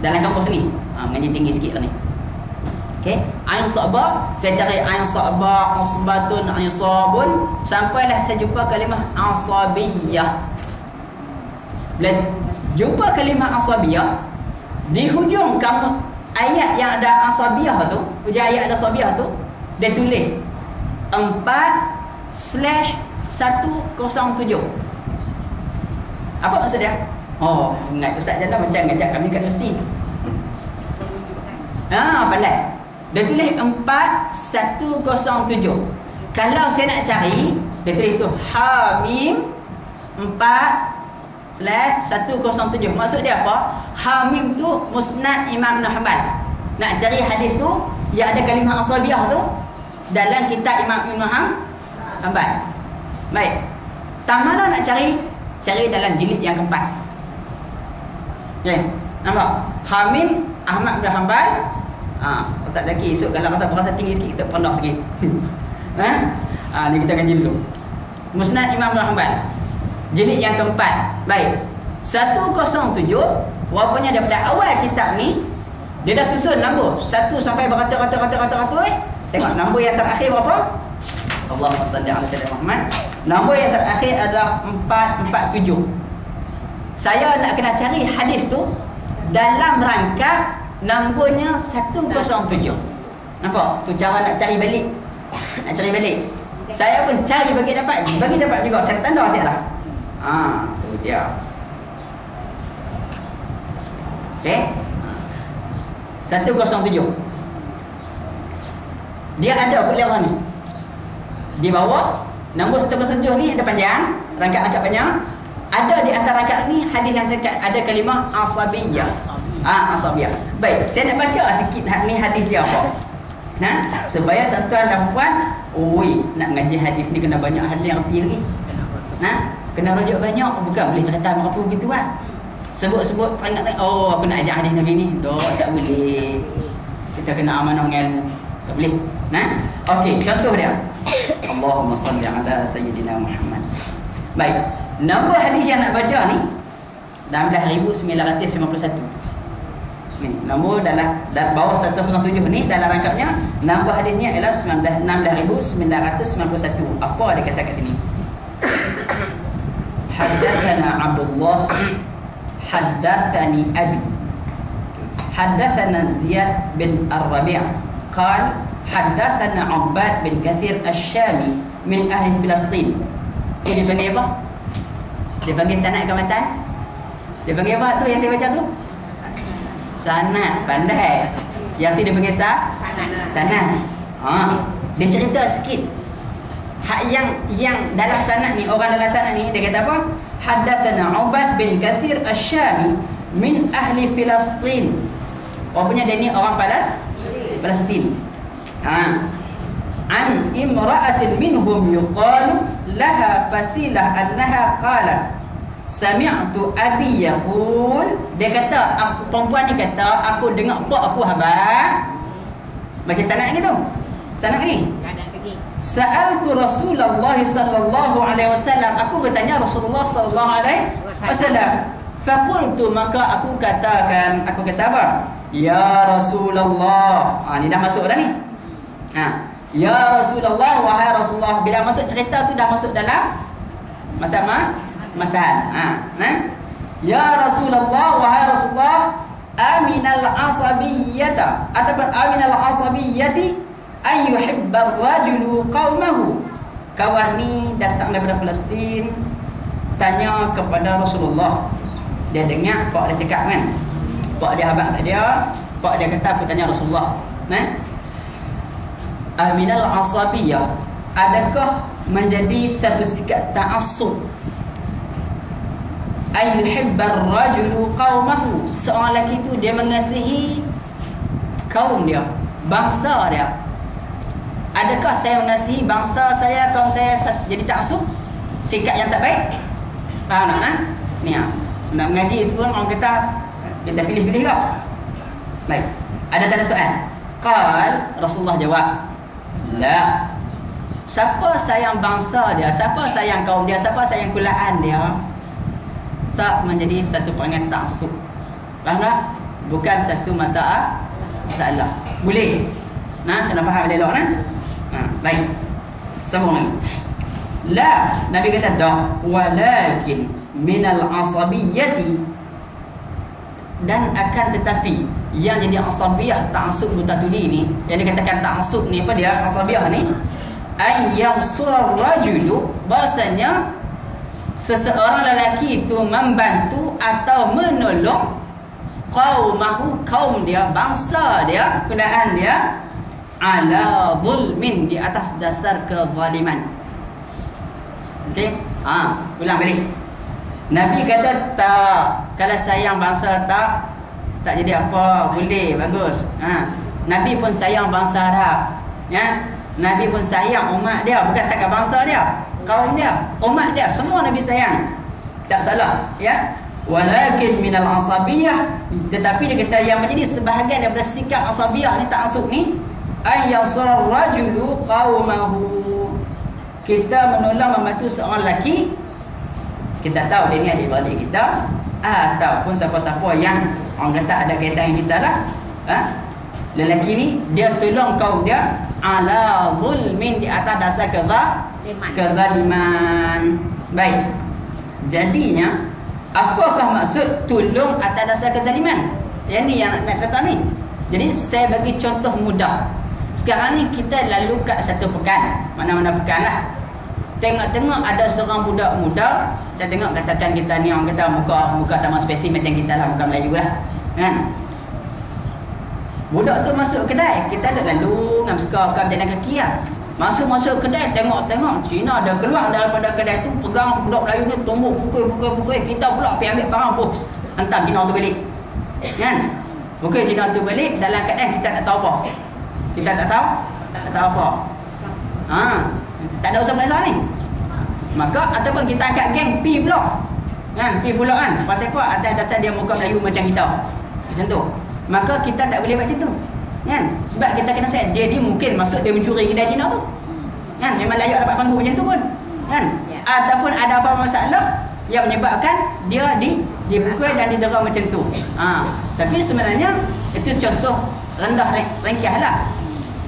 Dalam kamus ni. Mengaji tinggi sikit ni. Okey, ain sabah, saya cari ain sabah, usbatun, ain sabun, sampailah saya jumpa kalimah asabiyah. Bila jumpa kalimah asabiyah, di hujung kamu ayat yang ada asabiyah tu, hujung ayat ada asabiyah tu, dia tulis 4/107. Apa maksud dia? Ingat Ustaz Jana macam ngajak kami kat universiti. Pandai. Dia tulis 4107. Kalau saya nak cari, dia tulis tu Hamim 4/107. Maksud dia apa? Hamim tu musnad Imam Ibn Hanbal. Nak cari hadis tu yang ada kalimah asabiyah tu dalam kitab Imam Ibn Hanbal. Baik. Tak mana nak cari? Cari dalam jilid yang keempat. Okey, nampak? Hamim Ahmad bin Hanbal. Ustaz Zaki esok kalau rasa tinggi sikit kita pondak sikit. Ni kita kaji dulu. Musnad Imam Ibn Hanbal. Jilid yang keempat. Baik. 107 rupanya daripada awal kitab ni dia dah susun nombor 1 sampai beratus-ratus. Tengok nombor yang terakhir berapa? Allahumma salli ala sayyidina Muhammad. Nombor yang terakhir adalah 447. Saya nak kena cari hadis tu dalam rangka nombornya 107. Nampak? Tu cara nak cari balik. Nak cari balik. Saya pun cari bagi dapat juga. Saya tanda saya dah. Tu dia. Okey. 107. Dia ada kuliah ni. Di bawah nombor 107 ni ada panjang, rangkap-rangkap banyak. Ada di antara rangkap ni hadis yang ada kalimah asabiyah. Asabiyah. Baik, saya nak baca sikit ni hadis dia apa. Supaya tuan-tuan dan puan, nak mengaji hadis ni kena banyak hal yang erti lagi. Kena rujuk banyak, bukan boleh cerita apa gitu kan. Sebut-sebut teringat aku nak ajak hadis Nabi ni. Tak boleh. Kita kena amanah ilmu. Tak boleh. Okey, contoh dia. Allahumma salli ala sayyidina Muhammad. Baik, nombor hadis yang nak baca ni 16,951. Ni nombor dalam bawah 107 ni dalam rangkapnya nombor hadisnya ialah 16,991. Apa dia kata kat sini? Haddatsana Abdullah haddatsani abi haddatsana Ziyad bin Ar-Rabi' qala haddatsana Ubbad bin Kathir Asy-Syami min ahli Filastin. Dia panggil apa? Dia panggil sanad ke matan? Dia panggil apa tu yang saya baca tu? Sanad. Pandai. Yang tu dia panggil sanad. Dia cerita sikit. Yang dalam sanad ni, orang dalam sanad ni dia kata apa? Haddatsana Ubbad bin Kathir Asy-Syami min ahli Filastin. Rupanya dia ni orang Palestin. An imra'atin minhum yuqalu laha Fasilah annaha qalat sami'tu abi yaqul. Dia kata, perempuan ni kata, aku dengar pak aku habar. Baca sanad gitu. Sanad ni. Sa'altu Rasulullah sallallahu alaihi wasallam. Aku bertanya Rasulullah sallallahu alaihi wasallam. Faqultu, maka aku kata apa? Ya Rasulullah. Ni dah masuk dah ni. Ya Rasulullah, wahai Rasulullah. Bila masuk cerita tu dah masuk dalam matan. Ya Rasulullah, wahai Rasulullah, aminal asabiyyata ataupun aminal asabiyyati ay yuhibbar rajulu qaumahu. Kawan ni datang daripada Palestin, tanya kepada Rasulullah. Dia dengar pak dia cakap kan. Pak dia habaq kat dia, pak dia kata aku tanya Rasulullah. Aminal asabiyah, adakah menjadi satu sikap ta'assub? Ay yuhibbar rajulu qaumahu. Seseorang lelaki itu dia mengasihi kaum dia, bangsa dia. Adakah saya mengasihi bangsa saya, kaum saya jadi ta'assub? Sikap yang tak baik? Faham tak? Ni nak mengaji itu orang kata kita pilih-pilih lah. Baik, ada tanda soal. Qal, Rasulullah jawab, la. Siapa sayang bangsa dia, siapa sayang kaum dia, siapa sayang kulaan dia, tak menjadi satu perangai ta'assub. Faham tak? Bukan satu masalah. Boleh. Kena faham elok nah. Baik. Sambung lagi. La, Nabi kata dak, walakin minal asabiyyati, dan akan tetapi yang jadi asabiyah ta'assub mutatuli ni, yang dikatakan ta'assub ni apa dia? Asabiyah ni ayyam surah rajulu, bahasanya seseorang lelaki itu membantu atau menolong qaumahu, kaum dia, bangsa dia, kulaan dia, ala zulmin, di atas dasar kezaliman. Okey? Ulang balik. Nabi kata tak, kalau sayang bangsa tak jadi apa, boleh, bagus. Nabi pun sayang bangsa Arab, ya. Nabi pun sayang umat dia, bukan setakat bangsa dia, kaum dia, umat dia, semua Nabi sayang. Tak salah, ya. Walakin minal asabiyah, tetapi dia kata yang menjadi sebahagian daripada sikap asabiyah ni, ta'assub ni, ayyasar rajulu qaumahu, kita menolong membantu seorang lelaki, kita tahu dia ni adik-beradik kita, ataupun siapa-siapa yang orang kata ada kaitan dengan kita lah, lelaki ni dia tolong kaum dia ala zulmin, di atas dasar kezaliman. Baik, jadinya apakah maksud tolong atas dasar kezaliman? Yang ni yang nak cerita ni. Jadi saya bagi contoh mudah. Sekarang ni kita lalu kat satu pekan, mana-mana pekan lah. Tengok-tengok ada seorang budak muda, kita tengok katakan kita ni orang kata muka sama spesies macam kita lah, muka Melayu lah, kan? Budak tu masuk kedai, kita ada lalu ngam suka jalan kaki lah. Masuk kedai, tengok-tengok Cina dah keluar daripada kedai tu, pegang budak Melayu ni, tumbuk pukul, kita pula pergi ambil barang pun, hantar Cina tu balik, kan? Pukul Cina tu balik, dalam keadaan kita tak tahu apa. Kita tak tahu apa. Tak ada usaha besar ni. Maka ataupun kita angkat geng pi pula. Kan, pi pula kan. Pasal apa? Atas dasar dia muka Melayu macam kita. Macam tu. Maka kita tak boleh buat macam tu. Kan? Sebab kita kena set dia mungkin masuk dia mencuri kedai Cina tu. Kan? Memang layak dapat panggung macam tu pun. Kan? Ataupun ada apa masalah yang menyebabkan dia dipukul dan didera macam tu. Tapi sebenarnya itu contoh rendah ringkas lah.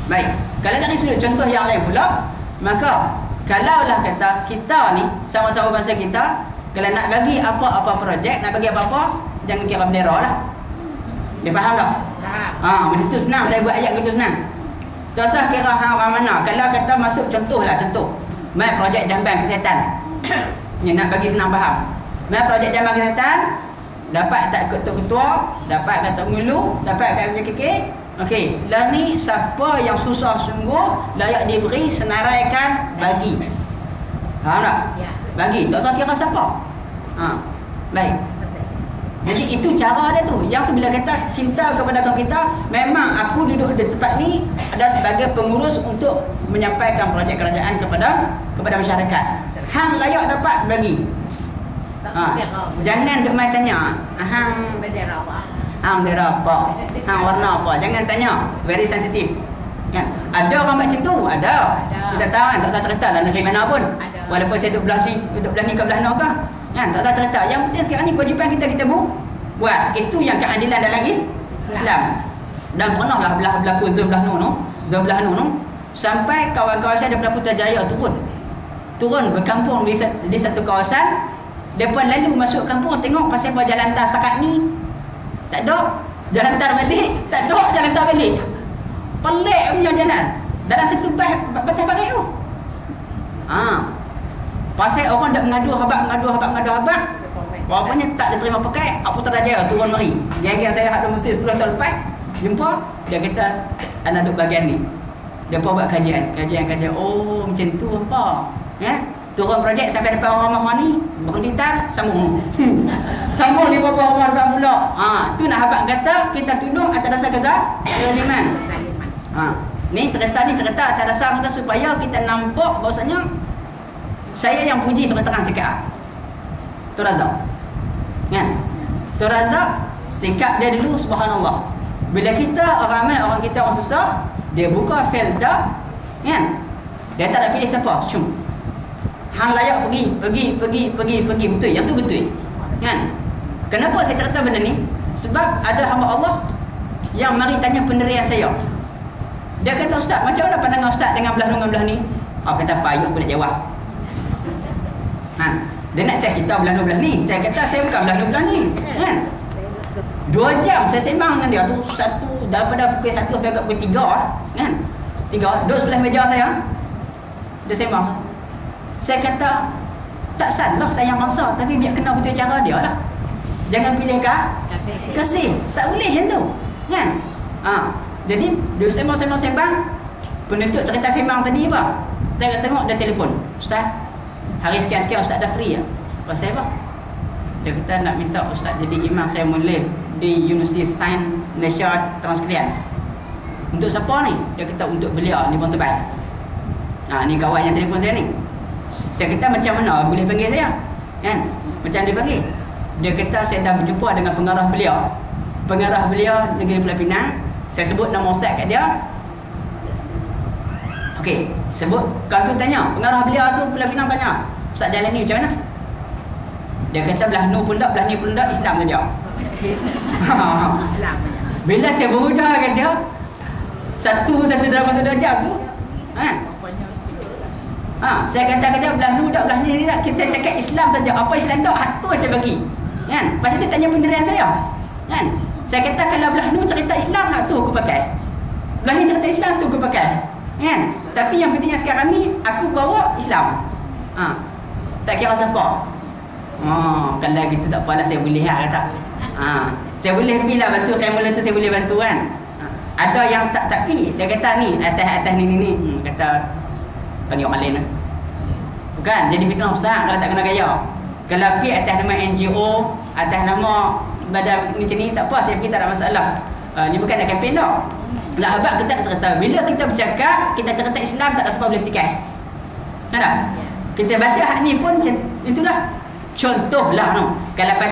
Baik, kalau dari sudut contoh yang lain pula, maka kalaulah kata kita ni sama-sama bangsa kita, kalau nak bagi apa-apa projek, nak bagi apa-apa, jangan kira bendera lah. Dia faham tak? Macam tu senang, saya buat ayat gitu senang. Tak usah kira orang mana. Kalau kata masuk contoh, mai projek jamban kesihatan. Ni nak bagi senang faham. Mai projek jamban kesihatan, dapat tak ketua, dapat kata mengulu, dapat kata kekek. Okey, lah ni siapa yang susah sungguh layak diberi senaraikan bagi. Faham tak? Ya. Bagi, tak usah kira siapa. Baik. Jadi itu cara dia tu. Yang tu bila kata cinta kepada kaum kita, memang aku duduk di tempat ni ada sebagai pengurus untuk menyampaikan projek kerajaan kepada masyarakat. Hang layak dapat bagi. Jangan duk mai tanya, hang Bendera apa? Bendera apa? Warna apa? Jangan tanya. Very sensitive. Kan? Ada orang macam tu, ada. Kita tahu kan, tak usah cerita lah negeri mana pun. Ada. Walaupun saya duduk belah ni ke belah no ke. Kan? Tak usah cerita. Yang penting sekarang ni kewajipan kita buat. Itu yang keadilan dalam Islam. Dan pernahlah berlaku zon belah no. Sampai kawan-kawan saya daripada Putrajaya turun berkampung di satu kawasan. Mereka lalu masuk kampung, tengok pasal apa jalan tar setakat ni tak ada, jalan tar balik tak ada, jalan tar balik pelik punya jalan dalam satu batas parit tu. Pasal orang dah mengadu habak rupanya tak diterima pakai. Apa Putrajaya turun mari, geng-geng saya ada mesti 10 tahun lepas jumpa dia, kata anak duduk bahagian ni, dia buat kajian. Oh macam tu apa ya. Turun projek sampai depan rumah ni, berhenti tar, sambung di bawah rumah depan pula. Tu nak habaq kata kita tolong atas dasar kezaliman. Ni cerita atas dasar kita supaya kita nampak bahawasanya saya yang puji terang cakap. Tu Razak. Kan? Tu Razak sikap dia dulu subhanallah. Bila kita ramai orang kita orang susah, dia buka felda, kan? Dia tak nak pilih siapa, hang layak pergi betul, yang tu betul, kan? Kenapa saya cerita benda ni? Sebab ada hamba Allah yang mari tanya pendirian saya. Dia kata, ustaz, macam mana pandangan ustaz dengan belah ni? Kata payah pun nak jawab. Dia nak tanya kita belah ni. Saya kata saya bukan belah ni, kan? 2 jam saya sembang dengan dia tu, satu daripada pukul 1 sampai pukul 3 kan? 3 duduk sebelah meja saya. Dia sembang. Saya kata tak salah sayang bangsa, tapi biar kena betul cara dia lah. Jangan pilih kasih. Tak boleh macam tu, kan? Jadi dia sembang. Penutup cerita sembang tadi apa? Tengok dia telefon. Ustaz, hari sekian-sekian ustaz dah free ya? Pasal apa? Dia kata nak minta ustaz jadi imam saya mulai di Universiti Sains Malaysia Transkrian. Untuk siapa ni? Dia kata untuk beliau ni pun terbaik. Ni kawan yang telefon saya ni. Saya kata macam mana boleh panggil saya, kan? Macam dia panggil. Dia kata saya dah berjumpa dengan pengarah beliau negeri Pulau Pinang. Saya sebut nama ustaz kat dia. Okey, sebut. Kalau tu tanya, pengarah beliau tu Pulau Pinang tanya, ustaz jalan ni macam mana? Dia kata belah ni pun tak Islam saja. Islam. Bila saya berujar kat dia, satu dalam masa 2 jam tu, saya kata dia belah ni tak. Kita cakap Islam saja. Apa Islam tak? Hak tu saya bagi. Kan? Pasal dia tanya pendirian saya. Kan? Saya kata kalau belah ni cerita Islam, hak tu aku pakai. Belanja cerita Islam tu aku pakai. Kan? Tapi yang pentingnya sekarang ni aku bawa Islam. Tak kira siapa. Kalau gitu tak apalah, saya boleh kata. Saya boleh pergi lah bantu, kayak mula tu saya boleh bantu kan. Ada yang tak pi, dia kata ni atas ni kata panggil orang lain lah. Bukan, jadi fitnah besar kalau tak kena gaya. Kalau pi atas nama NGO, atas nama badan macam ni, tak apa, saya pergi tak ada masalah. Ni bukan nak kempen dah. Lah sebab kita nak cerita, bila kita bercakap, kita cerita Islam tak ada sebab boleh petikai. Ada? Kita baca hak ni pun itulah contoh lah no. Kalau